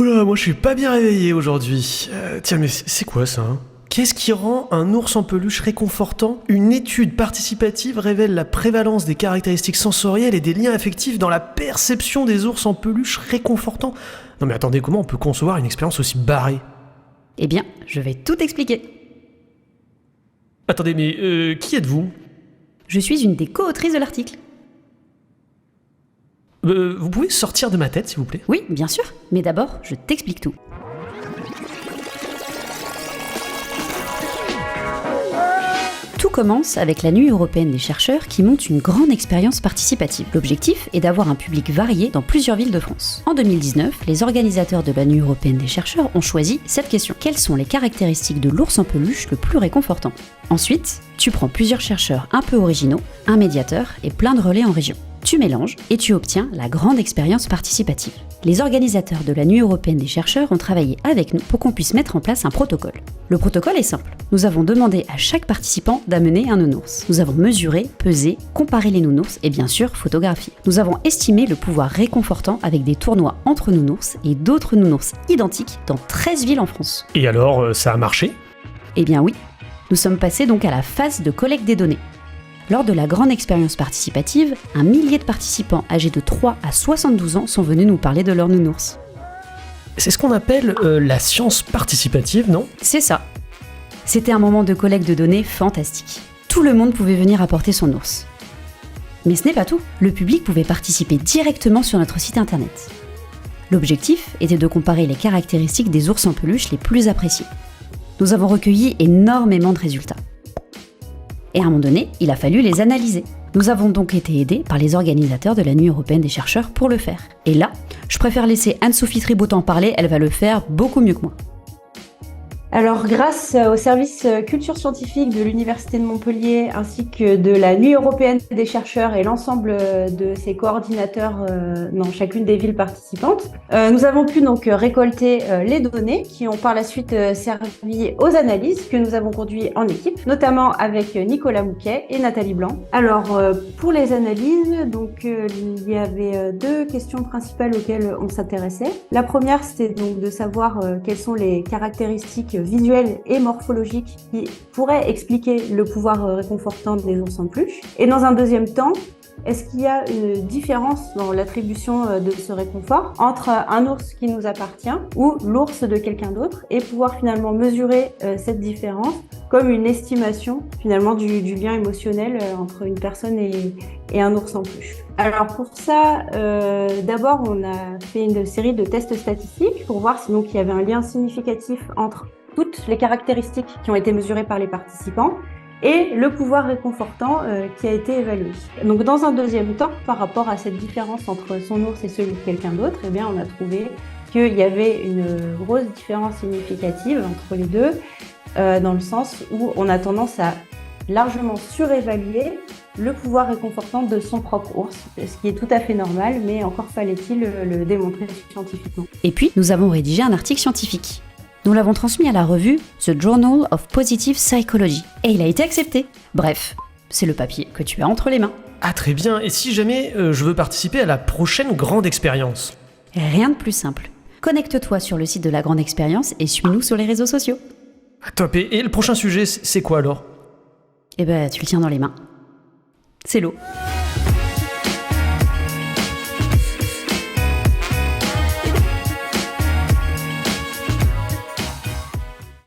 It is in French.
Oh là, moi je suis pas bien réveillé aujourd'hui. Tiens, mais c'est quoi ça, hein? Qu'est-ce qui rend un ours en peluche réconfortant? Une étude participative révèle la prévalence des caractéristiques sensorielles et des liens affectifs dans la perception des ours en peluche réconfortants. Non mais attendez, comment on peut concevoir une expérience aussi barrée? Eh bien, je vais tout expliquer. Attendez, mais qui êtes-vous? Je suis une des co-autrices de l'article. Vous pouvez sortir de ma tête, s'il vous plaît? Oui, bien sûr, mais d'abord, je t'explique tout. Tout commence avec la Nuit européenne des chercheurs qui monte une grande expérience participative. L'objectif est d'avoir un public varié dans plusieurs villes de France. En 2019, les organisateurs de la Nuit européenne des chercheurs ont choisi cette question. Quelles sont les caractéristiques de l'ours en peluche le plus réconfortant? Ensuite, tu prends plusieurs chercheurs un peu originaux, un médiateur et plein de relais en région. Tu mélanges et tu obtiens la grande expérience participative. Les organisateurs de la Nuit européenne des chercheurs ont travaillé avec nous pour qu'on puisse mettre en place un protocole. Le protocole est simple. Nous avons demandé à chaque participant d'amener un nounours. Nous avons mesuré, pesé, comparé les nounours et bien sûr photographié. Nous avons estimé le pouvoir réconfortant avec des tournois entre nounours et d'autres nounours identiques dans 13 villes en France. Et alors, ça a marché? Eh bien oui. Nous sommes passés donc à la phase de collecte des données. Lors de la grande expérience participative, un millier de participants âgés de 3 à 72 ans sont venus nous parler de leur nounours. C'est ce qu'on appelle la science participative, non? C'est ça. C'était un moment de collecte de données fantastique. Tout le monde pouvait venir apporter son ours. Mais ce n'est pas tout. Le public pouvait participer directement sur notre site internet. L'objectif était de comparer les caractéristiques des ours en peluche les plus appréciés. Nous avons recueilli énormément de résultats. Et à un moment donné, il a fallu les analyser. Nous avons donc été aidés par les organisateurs de la Nuit européenne des chercheurs pour le faire. Et là, je préfère laisser Anne-Sophie Tribault en parler, elle va le faire beaucoup mieux que moi. Alors, grâce au service culture scientifique de l'Université de Montpellier ainsi que de la Nuit européenne des chercheurs et l'ensemble de ses coordinateurs dans chacune des villes participantes, nous avons pu donc récolter les données qui ont par la suite servi aux analyses que nous avons conduites en équipe, notamment avec Nicolas Mouquet et Nathalie Blanc. Alors, pour les analyses, donc il y avait deux questions principales auxquelles on s'intéressait. La première, c'était donc de savoir quelles sont les caractéristiques visuels et morphologiques qui pourraient expliquer le pouvoir réconfortant des ours en peluche. Et dans un deuxième temps, est-ce qu'il y a une différence dans l'attribution de ce réconfort entre un ours qui nous appartient ou l'ours de quelqu'un d'autre et pouvoir finalement mesurer cette différence comme une estimation finalement du lien émotionnel entre une personne et un ours en peluche. Alors pour ça, d'abord on a fait une série de tests statistiques pour voir si donc il y avait un lien significatif entre toutes les caractéristiques qui ont été mesurées par les participants et le pouvoir réconfortant qui a été évalué. Donc dans un deuxième temps, par rapport à cette différence entre son ours et celui de quelqu'un d'autre, eh bien on a trouvé qu'il y avait une grosse différence significative entre les deux, dans le sens où on a tendance à largement surévaluer le pouvoir réconfortant de son propre ours, ce qui est tout à fait normal, mais encore fallait-il le démontrer scientifiquement. Et puis, nous avons rédigé un article scientifique. Nous l'avons transmis à la revue The Journal of Positive Psychology. Et il a été accepté. Bref, c'est le papier que tu as entre les mains. Ah très bien, et si jamais je veux participer à la prochaine grande expérience? Rien de plus simple. Connecte-toi sur le site de la grande expérience et suis-nous sur les réseaux sociaux. Ah, top, et le prochain sujet, c'est quoi alors? Eh ben, tu le tiens dans les mains. C'est l'eau.